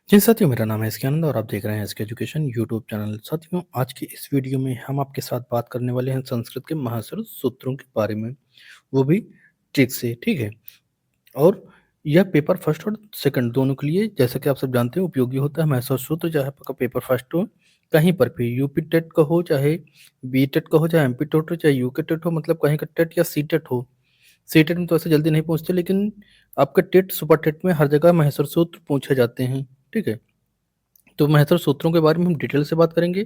जी साथियों, मेरा नाम है एसके आनंद और आप देख रहे हैं एसके एजुकेशन यूट्यूब चैनल। साथियों, आज की इस वीडियो में हम आपके साथ बात करने वाले हैं संस्कृत के महासर सूत्रों के बारे में, वो भी ट्रिक से, ठीक है। और यह पेपर फर्स्ट और सेकंड दोनों के लिए, जैसा कि आप सब जानते हैं, उपयोगी होता है। महसूस सूत्र चाहे आपका पेपर फर्स्ट हो, कहीं पर भी यूपी टेट का हो, चाहे बी टेट का हो, चाहे एमपी टेट हो, चाहे यूके टेट हो, मतलब कहीं का टेट या सी टेट हो। सी टेट में तो ऐसे जल्दी नहीं पहुंचते, लेकिन आपका टेट सुपर टेट में हर जगह महसूस सूत्र पूछे जाते हैं, ठीक है। तो महसूस सूत्रों के बारे में हम डिटेल से बात करेंगे।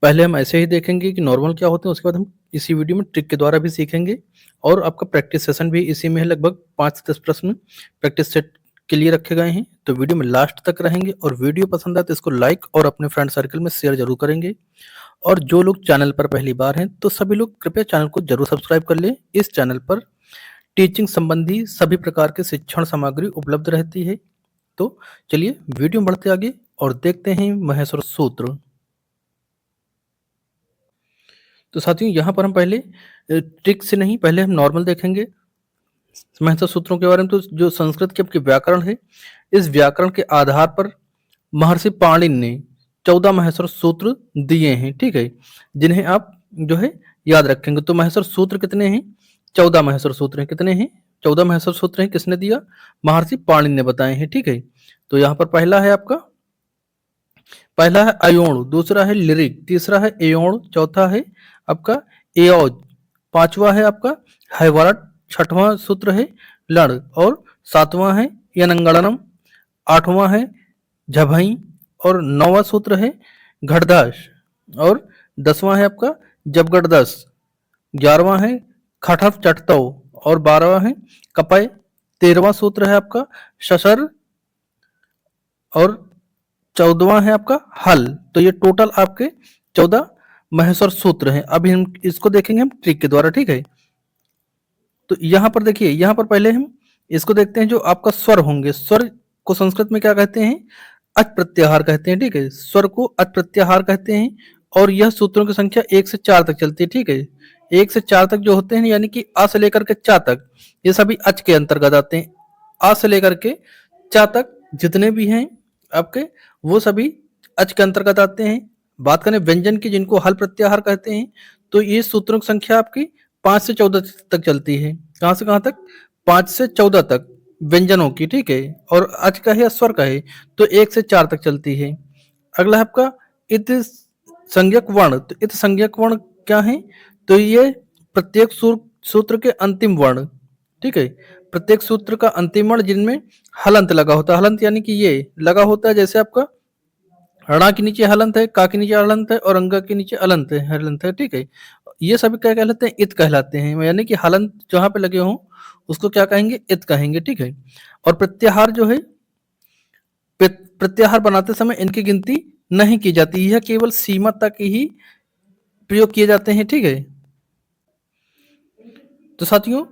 पहले हम ऐसे ही देखेंगे कि नॉर्मल क्या होते हैं, उसके बाद हम इसी वीडियो में ट्रिक के द्वारा भी सीखेंगे। और आपका प्रैक्टिस सेशन भी इसी में है, लगभग 5 से 10 प्रश्न प्रैक्टिस सेट के लिए रखे गए हैं। तो वीडियो में लास्ट तक रहेंगे, और वीडियो पसंद आए तो इसको लाइक और अपने फ्रेंड सर्कल में शेयर जरूर करेंगे। और जो लोग चैनल पर पहली बार हैं, तो सभी लोग कृपया चैनल को जरूर सब्सक्राइब कर लें। इस चैनल पर टीचिंग संबंधी सभी प्रकार के शिक्षण सामग्री उपलब्ध रहती है। तो चलिए वीडियो में बढ़ते आगे और देखते हैं महेश्वर सूत्र। तो साथियों, यहाँ पर हम पहले ट्रिक से नहीं, पहले हम नॉर्मल देखेंगे महेश्वर सूत्रों के बारे में। तो जो संस्कृत के आपके व्याकरण है, इस व्याकरण के आधार पर महर्षि पाणिनि ने 14 महेश्वर सूत्र दिए हैं, ठीक है, जिन्हें आप जो है याद रखेंगे। तो महेश्वर सूत्र कितने हैं? 14 महेश्वर सूत्र हैं। कितने हैं? 14 महेश्वर सूत्र हैं। किसने दिया? महर्षि पाणिनि ने बताए हैं, ठीक है। तो यहाँ पर पहला है अयोण, दूसरा है लिरिक, तीसरा है एयोण, चौथा है आपका एओज, पांचवा है आपका हैवरट, छठवां सूत्र है लड़, और सातवां है यनंगणनम, आठवां है झभई, और नौवां सूत्र है घड़दास, और 10वां है आपका जबगढ़दस, 11वां है खटफ चटतौ, और 12वां है कपय, 13वां सूत्र है आपका शशर, और 14वां है आपका हल। तो ये टोटल आपके 14 महेश्वर सूत्र हैं। अभी हम इसको देखेंगे हम ट्रिक के द्वारा, ठीक है। तो यहाँ पर देखिए, यहाँ पर पहले हम इसको देखते हैं। जो आपका स्वर होंगे, स्वर को संस्कृत में क्या कहते हैं? अच प्रत्याहार कहते हैं, ठीक है। स्वर को अच प्रत्याहार कहते हैं। और यह सूत्रों की संख्या 1 से 4 तक चलती है, ठीक है। 1 से 4 तक जो होते हैं, यानी कि अ से लेकर के चा तक, ये सभी अच के अंतर्गत आते हैं। अ से लेकर के चा तक जितने भी हैं आपके, वो सभी अच के अंतर्गत आते हैं। बात करें व्यंजन की, जिनको हल प्रत्याहार कहते हैं, तो ये सूत्रों की संख्या आपकी 5 से 14 तक चलती है। कहाँ से कहाँ तक? 5 से 14 तक व्यंजनों की, ठीक है। और अच का है या स्वर का है, तो 1 से 4 तक चलती है। अगला है आपका इत संज्ञक वर्ण। तो इत संज्ञक वर्ण क्या है? तो ये प्रत्येक सूत्र के अंतिम वर्ण, ठीक है। प्रत्येक सूत्र का अंतिम वर्ण जिनमें हलंत लगा होता है। हलंत यानी कि ये लगा होता है, जैसे आपका ऋणा के नीचे हलंत है, का के नीचे हलंत है, और अंगा के नीचे हलंत है, ठीक है। ये सभी क्या कहलाते हैं? इत कहलाते हैं। यानी कि हलंत जहां पे लगे हों, उसको क्या कहेंगे? इत कहेंगे, ठीक है। और प्रत्याहार जो है, प्रत्याहार बनाते समय इनकी गिनती नहीं की जाती, यह केवल सीमा तक ही प्रयोग किए जाते हैं, ठीक है। तो साथियों,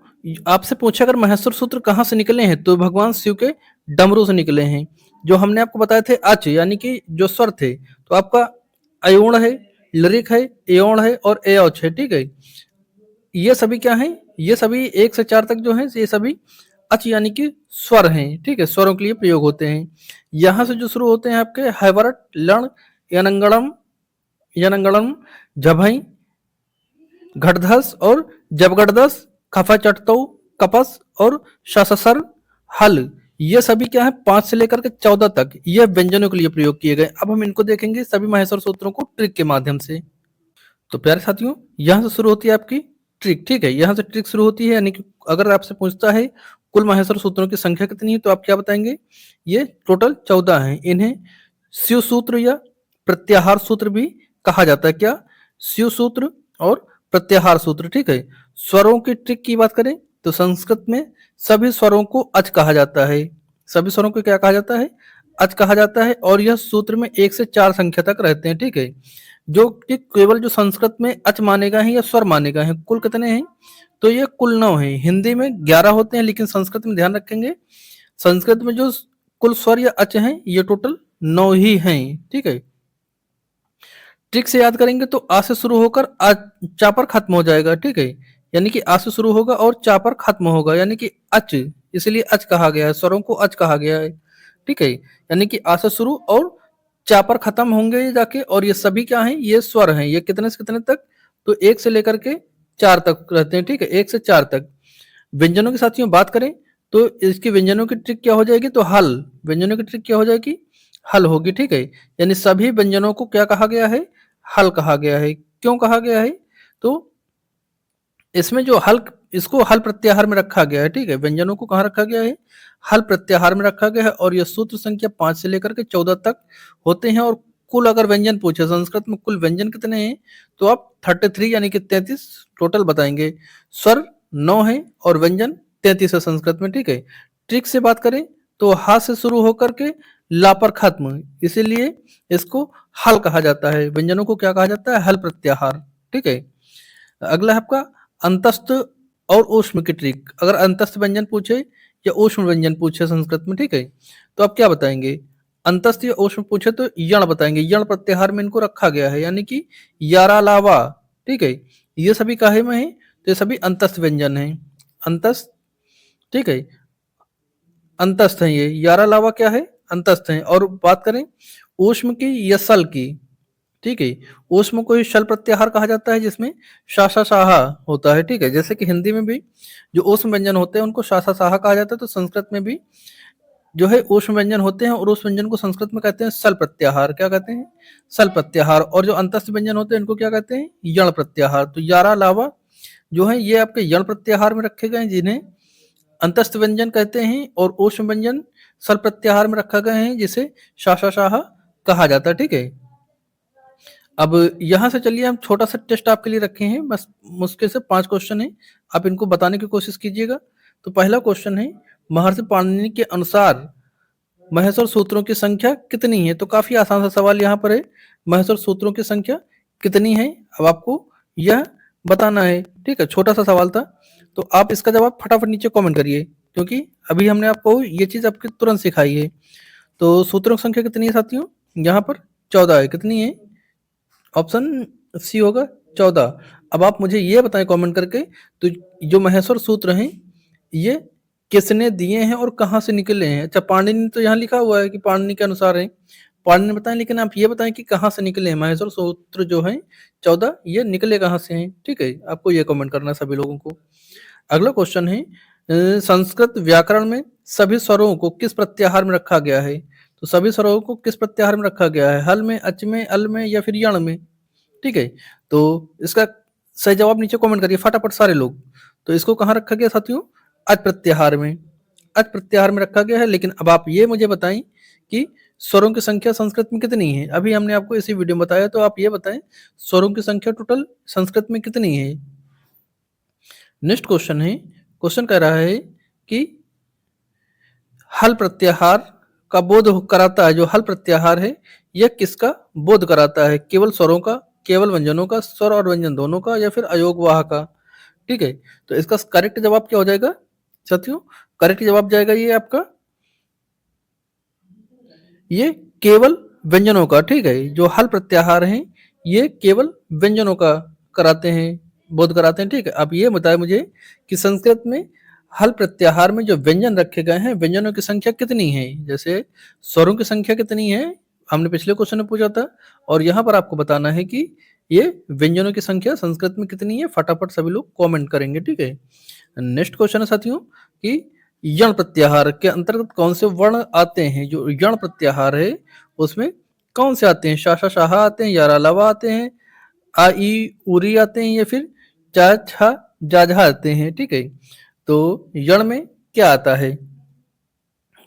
आपसे पूछा अगर महेश्वर सूत्र कहाँ से निकले हैं, तो भगवान शिव के डमरू से निकले हैं। जो हमने आपको बताए थे अच, यानी कि जो स्वर थे, तो आपका अयोण है, लिरिक है, एयोण है, और एओच है, ठीक है। ये सभी क्या हैं? ये सभी 1 से 4 तक जो हैं, ये सभी अच यानी कि स्वर हैं, ठीक है। स्वरों के लिए प्रयोग होते हैं। यहां से जो शुरू होते हैं आपके हैवरट, लण, यनंगणम, यनंगणम, झभई, घटधस, और जबगढ़दस, खफा चटतौ, कपस, और शससर, हल। ये सभी क्या है? 5 से लेकर के 14 तक ये व्यंजनों के लिए प्रयोग किए गए। अब हम इनको देखेंगे सभी महेश्वर सूत्रों को ट्रिक के माध्यम से। तो प्यारे साथियों, यहां से शुरू होती है आपकी ट्रिक, ठीक है। यहां से ट्रिक शुरू होती है, यानी कि अगर आपसे पूछता है कुल महेश्वर सूत्रों की संख्या कितनी है, तो आप क्या बताएंगे? ये टोटल 14 हैं। इन्हें शिव सूत्र या प्रत्याहार सूत्र भी कहा जाता है। क्या? शिव सूत्र और प्रत्याहार सूत्र, ठीक है। स्वरों की ट्रिक की बात करें, तो संस्कृत में सभी स्वरों को अच कहा जाता है। सभी स्वरों को क्या कहा जाता है? अच कहा जाता है। और यह सूत्र में 1 से 4 संख्या तक रहते हैं, ठीक है। जो कि केवल जो संस्कृत में अच माने गए हैं या स्वर माने गए हैं। कुल कितने हैं? तो ये कुल 9 हैं। हिंदी में 11 होते हैं, लेकिन संस्कृत में ध्यान रखेंगे, संस्कृत में जो कुल स्वर या अच हैं, ये टोटल 9 ही हैं, ठीक है। ट्रिक से याद करेंगे तो आ से शुरू होकर आ चा पर खत्म हो जाएगा, ठीक है। यानी कि आ से शुरू होगा और चा पर खत्म होगा, यानी कि अच, इसलिए अच कहा गया है, स्वरों को अच कहा गया है। ठीक है, यानी कि आ से शुरू और चा पर खत्म होंगे ये जाके, और ये सभी क्या हैं, ये स्वर हैं। ये कितने से कितने तक, तो 1 से लेकर के 4 तक रहते हैं, ठीक है, 1 से 4 तक। व्यंजनों की साथियों बात करें तो इसकी व्यंजनों की ट्रिक क्या हो जाएगी, तो हल। व्यंजनों की ट्रिक क्या हो जाएगी, हल होगी, ठीक है। यानी सभी व्यंजनों को क्या कहा गया है, हल कहा गया है। क्यों कहा गया है, तो इसमें जो हल, इसको हल प्रत्याहार में रखा गया है, ठीक है। व्यंजनों को कहाँ रखा गया है, हल प्रत्याहार में रखा गया है। और यह सूत्र संख्या 5 से लेकर के 14 तक होते हैं। और कुल अगर व्यंजन पूछे संस्कृत में कुल व्यंजन कितने हैं, तो आप 33 यानी कि 33 टोटल बताएंगे। स्वर 9 है और व्यंजन 33 है संस्कृत में, ठीक है। ट्रिक से बात करें तो हा से शुरू होकर के ला पर खत्म, इसीलिए इसको हल कहा जाता है। व्यंजनों को क्या कहा जाता है, हल प्रत्याहार, ठीक है। अगला है आपका अंतस्थ और ऊष्म की ट्रिक। अगर अंतस्थ व्यंजन पूछे या ऊष्म व्यंजन पूछे संस्कृत में, ठीक है, तो आप क्या बताएंगे। अंतस्थ या ऊष्म पूछे तो यण बताएंगे। यण प्रत्याहार में इनको रखा गया है, यानी कि यारा लावा, ठीक है। ये सभी काहे में है, तो ये सभी अंतस्थ व्यंजन है, अंतस्थ, ठीक है, अंतस्थ है। ये यारा लावा क्या है, अंतस्थ है। और बात करें ऊष्म की या सल की, ठीक है, ऊष्म को ही शल प्रत्याहार कहा जाता है, जिसमें शासा साहा होता है, ठीक है। जैसे कि हिंदी में भी जो ऊष्म व्यंजन होते हैं उनको शासा साहा कहा जाता है, तो संस्कृत में भी जो है ऊष्म व्यंजन होते हैं और उस व्यंजन को संस्कृत में कहते हैं सल प्रत्याहार। क्या कहते हैं, सल प्रत्याहार। और जो अंतस्थ व्यंजन होते हैं इनको क्या कहते हैं, यण प्रत्याहार। तो यारा लावा जो है ये आपके यण प्रत्याहार में रखे गए हैं, जिन्हें अंतस्थ व्यंजन कहते हैं। और ऊष्म व्यंजन सल प्रत्याहार में रखा गए हैं, जिसे शासा साहा कहा जाता है, ठीक है। अब यहाँ से चलिए हम छोटा सा टेस्ट आपके लिए रखे हैं, बस मुश्किल से 5 क्वेश्चन है, आप इनको बताने की कोशिश कीजिएगा। तो पहला क्वेश्चन है, महर्षि पाणिनि के अनुसार महेश्वर सूत्रों की संख्या कितनी है। तो काफी आसान सा सवाल यहाँ पर है, महेश्वर सूत्रों की संख्या कितनी है, अब आपको यह बताना है, ठीक है। छोटा सा सवाल था, तो आप इसका जवाब फटाफट नीचे कमेंट करिए, क्योंकि अभी हमने आपको ये चीज आपकी तुरंत सिखाई है। तो सूत्रों की संख्या कितनी है साथियों, यहाँ पर 14 है। कितनी है, ऑप्शन सी होगा 14। अब आप मुझे ये बताएं कमेंट करके, तो जो महेश्वर सूत्र हैं ये किसने दिए हैं और कहाँ से निकले हैं। अच्छा, पाणिनि तो यहाँ लिखा हुआ है कि पाणिनि के अनुसार है, पाणिनि बताएं, लेकिन आप ये बताएं कि कहाँ से निकले हैं महेश्वर सूत्र जो है 14, ये निकले कहाँ से हैं, ठीक है। आपको ये कमेंट करना है सभी लोगों को। अगला क्वेश्चन है, संस्कृत व्याकरण में सभी स्वरों को किस प्रत्याहार में रखा गया है। तो सभी स्वरों को किस प्रत्याहार में रखा गया है, हल में, अच में, अल में या फिर यण में, ठीक है। तो इसका सही जवाब नीचे कमेंट करिए फटाफट सारे लोग। तो इसको कहाँ रखा गया साथियों, अच प्रत्याहार में, अच प्रत्याहार में रखा गया है। लेकिन अब आप ये मुझे बताएं कि स्वरों की संख्या संस्कृत में कितनी है। अभी हमने आपको इसी वीडियो में बताया, तो आप ये बताएं स्वरों की संख्या टोटल संस्कृत में कितनी है। नेक्स्ट क्वेश्चन है, क्वेश्चन कह रहा है कि हल प्रत्याहार का बोध कराता है। जो हल प्रत्याहार है यह किसका बोध कराता है, केवल स्वरों का, केवल व्यंजनों का, स्वर और व्यंजन दोनों का, या फिर अयोगवाह का, ठीक है। तो इसका करेक्ट जवाब क्या हो जाएगा साथियों, करेक्ट जवाब जाएगा ये आपका, ये केवल व्यंजनों का, ठीक है। जो हल प्रत्याहार है ये केवल व्यंजनों का कराते हैं, बोध कराते हैं, ठीक है। अब ये बताए मुझे कि संस्कृत में हल प्रत्याहार में जो व्यंजन रखे गए हैं व्यंजनों की संख्या कितनी है। जैसे स्वरों की संख्या कितनी है हमने पिछले क्वेश्चन में पूछा था, और यहाँ पर आपको बताना है कि ये व्यंजनों की संख्या संस्कृत में कितनी है। फटाफट सभी लोग कमेंट करेंगे, ठीक है। नेक्स्ट क्वेश्चन है साथियों कि यण प्रत्याहार के अंतर्गत कौन से वर्ण आते हैं। जो यण प्रत्याहार है उसमें कौन से आते हैं, शासा शाहा आते हैं, यारा लावा आते हैं, आ ई उरी आते हैं, या फिर जा छा जाझा आते हैं, ठीक है। तो यण में क्या आता है,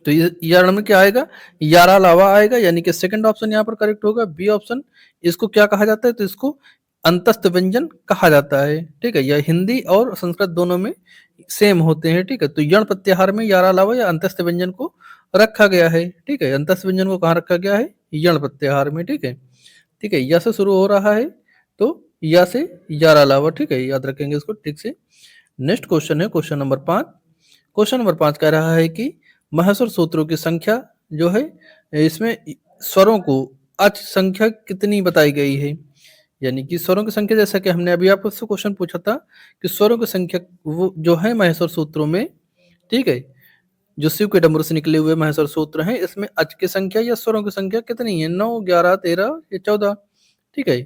तो ये यण में क्या आएगा, यारा लावा आएगा, यानी कि सेकंड ऑप्शन यहाँ पर करेक्ट होगा, बी ऑप्शन। इसको क्या कहा जाता है, तो इसको अंतस्थ व्यंजन कहा जाता है, ठीक है। यह हिंदी और संस्कृत दोनों में सेम होते हैं, ठीक है। तो यण प्रत्याहार में यारा लावा या अंतस्थ व्यंजन को रखा गया है, ठीक है। अंतस्थ व्यंजन को कहाँ रखा गया है, यण प्रत्याहार में, ठीक है। ठीक है, या से शुरू हो रहा है तो या से यारा लावा, ठीक है, याद रखेंगे इसको ठीक से। नेक्स्ट क्वेश्चन है क्वेश्चन नंबर 5। क्वेश्चन नंबर 5 कह रहा है कि महेश्वर सूत्रों की संख्या जो है इसमें स्वरों को अच संख्या कितनी बताई गई है। यानी कि स्वरों की संख्या, जैसा कि हमने अभी आपसे क्वेश्चन पूछा था कि स्वरों की संख्या वो जो है महेश्वर सूत्रों में, ठीक है, जो शिव के डमरू से निकले हुए महेश्वर सूत्र हैं, इसमें अच की संख्या या स्वरों की संख्या कितनी है? 9, 11, 13 या 14। ठीक है,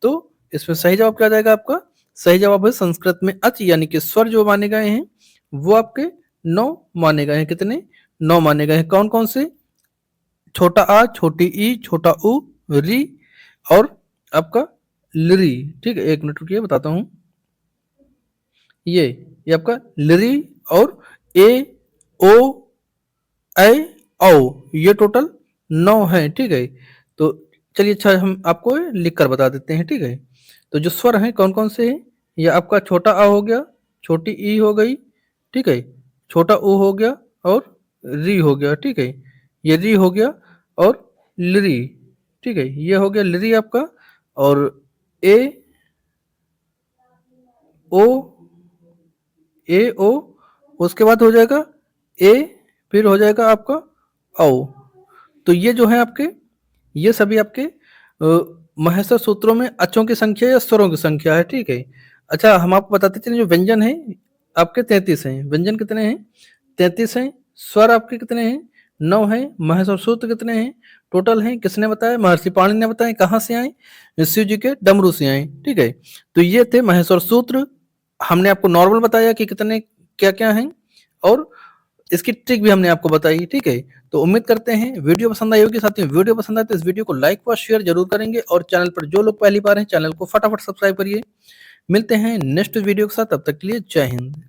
तो इसमें सही जवाब क्या आ जाएगा आपका? सही जवाब है संस्कृत में अच यानी कि स्वर जो माने गए हैं वो आपके 9 माने गए हैं। कितने? 9 माने गए हैं। कौन कौन से? छोटा आ, छोटी ई, छोटा उ, री और आपका लिरी। ठीक है, एक मिनट रुकिए बताता हूँ। ये आपका लिरी और ए, ओ, ऐ, औ, ये टोटल 9 है। ठीक है, तो चलिए अच्छा हम आपको लिख कर बता देते हैं। ठीक है, तो जो स्वर हैं कौन कौन से हैं? ये आपका छोटा आ हो गया, छोटी ई हो गई, ठीक है, छोटा ऊ हो गया और री हो गया। ठीक है, ये री हो गया और लिरी। ठीक है, ये हो गया लिरी आपका। और ए, ओ, ए, ओ, उसके बाद हो जाएगा ए, फिर हो जाएगा आपका औ। तो ये जो है आपके, ये सभी आपके महेश्वर सूत्रों में अचों की संख्या या स्वरों की संख्या है। ठीक है, अच्छा हम आपको बताते चलें जो व्यंजन है आपके 33 हैं। व्यंजन कितने हैं? 33 हैं। स्वर आपके कितने हैं? 9 हैं। महेश्वर सूत्र कितने हैं? टोटल हैं। किसने बताया? महर्षि पाणिनि ने बताया। कहाँ से आए? शिव जी के डमरू से आए। ठीक है, तो ये थे महेश्वर सूत्र। हमने आपको नॉर्मल बताया कि कितने क्या क्या हैं और इसकी ट्रिक भी हमने आपको बताई। ठीक है, तो उम्मीद करते हैं वीडियो पसंद आई होगी। साथियों वीडियो पसंद आए तो इस वीडियो को लाइक व शेयर जरूर करेंगे और चैनल पर जो लोग पहली बार हैं चैनल को फटाफट सब्सक्राइब करिए। मिलते हैं नेक्स्ट वीडियो के साथ, तब तक के लिए जय हिंद।